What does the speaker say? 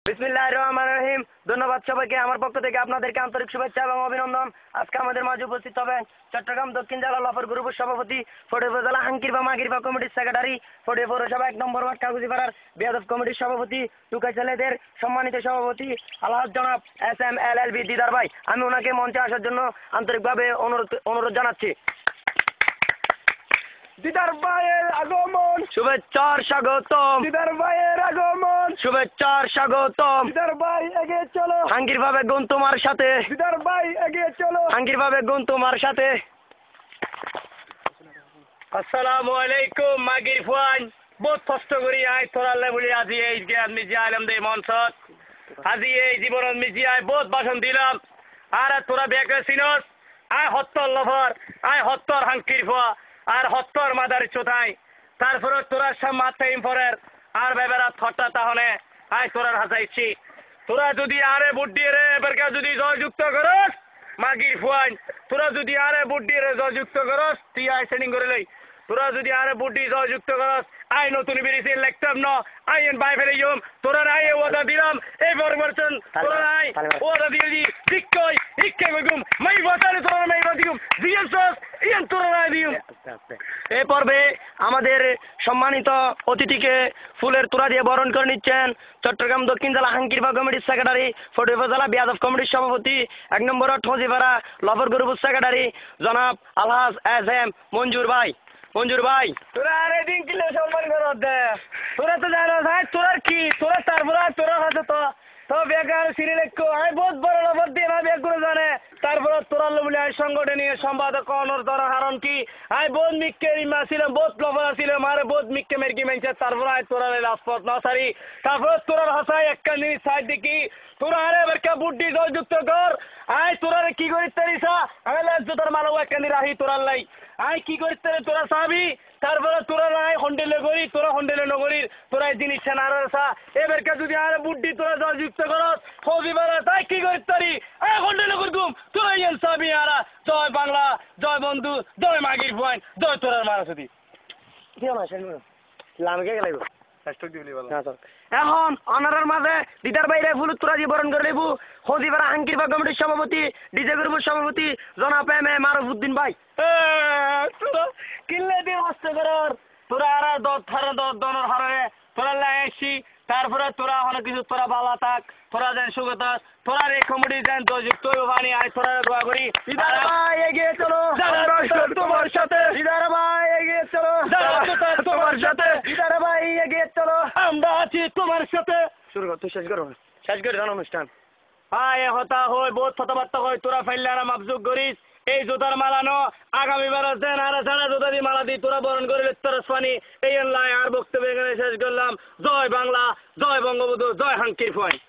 বিসমিল্লাহির রহমানির রহিম। ধন্যবাদ সবাইকে। আমার পক্ষ থেকে আপনাদেরকে আন্তরিক শুভেচ্ছা এবং অভিনন্দন। আজকে আমাদের মাঝে উপস্থিত হবেন চট্টগ্রাম দক্ষিণ জেলা লফর গ্রুপের সভাপতি, ফটিক উপজেলা হাঙ্কিরবা মাগিরবা কমিটির সেক্রেটারি, ফটিক পৌরসভা ১ নম্বর ওয়ার্ড কাগজিপাড়ার বেয়াদব কমিটির সভাপতি, টুকাই ছেলেদের সম্মানিত সভাপতি আলহাজ জনাব SM LLB দিদার ভাই। আমি ওনাকে মঞ্চে আসার জন্য আন্তরিকভাবে অনুরোধ জানাচ্ছি। দিদার ভাইয়ের আগমন, শুভেচ্ছার স্বাগতম। দিদার ভাইয়ের আগমন, শুভেচ্ছার স্বাগতম। দিদার ভাই এগিয়ে চলো, হাঙ্কিরভাবে গুণ তোমার সাথে, দিদার ভাই এগিয়ে চলো, হাঙ্কিরভাবে গুণ তোমার সাথে। আসসালামু আলাইকুম মাগির ফুয়ান। বহুত কষ্ট করি আই তোরালে বলি আজি এই আমি যে আলম দে মঞ্চত আজি এই জীবনত মিজি আই বহুত ভাষণ দিলাম। আর তোরা বেকে সিনস আই হত্তর লফর, আই হত্তর হাঙ্কির ফুয়া, আর হত্তর মাদার চোথাই। তারপরে তোরা সব মাথায় ইম্পরের আর বেবেরা থট্টা তাহলে আই তোরার হাসাইছি। তোরা যদি আরে বুদ্ধি রে এবারকে যদি জয়যুক্ত করস মাগির ফুয়ান, তোরা যদি আরে বুদ্ধি রে জয়যুক্ত করস তুই আই সেটিং করে লই। তোরা যদি আরে বুদ্ধি জয়যুক্ত করস আই নতুন বেরিয়েছি লেখতাম ন আই এন বাই ফেলে যম তোরা আই ওদা দিলাম এই পরিবর্তন তোরা আই ওদা দিয়ে দি দিকই ইকে বেগুম মাই বাতারে তোরা মাই বাদিগুম দিয়েছস ইন তোরা দিউম। এই পর্বে আমাদের সম্মানিত অতিথিকে ফুলের তোড়া দিয়ে বরণ করে নিচ্ছেন চট্টগ্রাম দক্ষিণ জেলা হাঙ্কিরবা কমিটির সেক্রেটারি, ফটিক উপজেলা বেয়াদব কমিটির সভাপতি, ১ নম্বর ঠোঁজিপাড়া লফর গ্রুপের সেক্রেটারি জনাব আলহাজ SM মঞ্জুর ভাই। মঞ্জুর ভাই, তোরা আরে দিন কিলে সম্মান করত দে, তোরা তো জানো ভাই তোরা কি তোরা তারপরে তোরা হাতে তো বেকার সিরিলেকো আই বহুত বড় লবর দিয়ে না বেগুলো জানে। তারপরে তোরা বলে আই সংগঠনীয় সম্পাদক অনর তোরা হারণ কি আই বহুত মিক্কে রিমা ছিল, বহুত লবর ছিল মারে বহুত মিক্কে মেরকি মেনছে। তারপরে আই তোরা রাজপথ না সারি তারপরে তোরা হাসাই একটা জিনিস সাইড দেখি তোরা আরে বেরকা বুদ্ধি জয়যুক্ত কর। আই তোরা কি করিস তারিসা আমি লাগছো তোর মালব একটা রাহি তোরা লাই আই কি করিস তোরা চাবি। তারপরে তোরা নাই হন্ডেলে করি তোরা হন্ডেলে নগরীর তোরা এই জিনিস না আসা এবারকে যদি আর বুদ্ধি তোরা জয়যুক্ত করস ফৌজিবারা তাই কি করিস তারি আই হন্ডেলে করগুম তোরা ইয়েন চাবি আরা। জয় বাংলা, জয় বন্ধু, জয় মাগির পয়েন্ট, জয় তোরার মারাসদি। এখন অনারের মাঝে দিদার বাইরে ফুল তোরা দিয়ে বরণ করে লেবু হজিপাড়া হাঙ্কিরবা কমিটির সভাপতি, ডিজে গ্রুপের সভাপতি জনাব MM মারুফউদ্দিন ভাই। তোরা কিনলে দিয়ে কষ্ট করার তোরা আর দনের হারে তোরা লাই আসছি। তারপরে তোরা অনেক কিছু তোরা বালা থাক তোরা যেন সুগত তোরা এই কমিটি যেন যুক্ত বানি আয় তোরা দোয়া করি। দিদার ভাই এগিয়ে চলো, তোমার সাথে দিদার ভাই এগিয়ে চলো, তোমার সাথে দিদার ভাই এগিয়ে চলো, আমরা আছি তোমার সাথে। শুরু কর, তুই শেষ করো, শেষ করে জানো অনুষ্ঠান। আয় হতা হয় বহুত কথাবার্তা হয় তোরা ফাইলে আর মাপজুক করিস এই জোতার মালানো আগামীবার দেন আর সারা জোতা দিয়ে মালা দিয়ে তোরা বরণ করে তরসপানি এই লাই আর বক্তব্য এখানে শেষ করলাম। জয় বাংলা, জয় বঙ্গবন্ধু, জয় হাঙ্কির পয়েন্ট।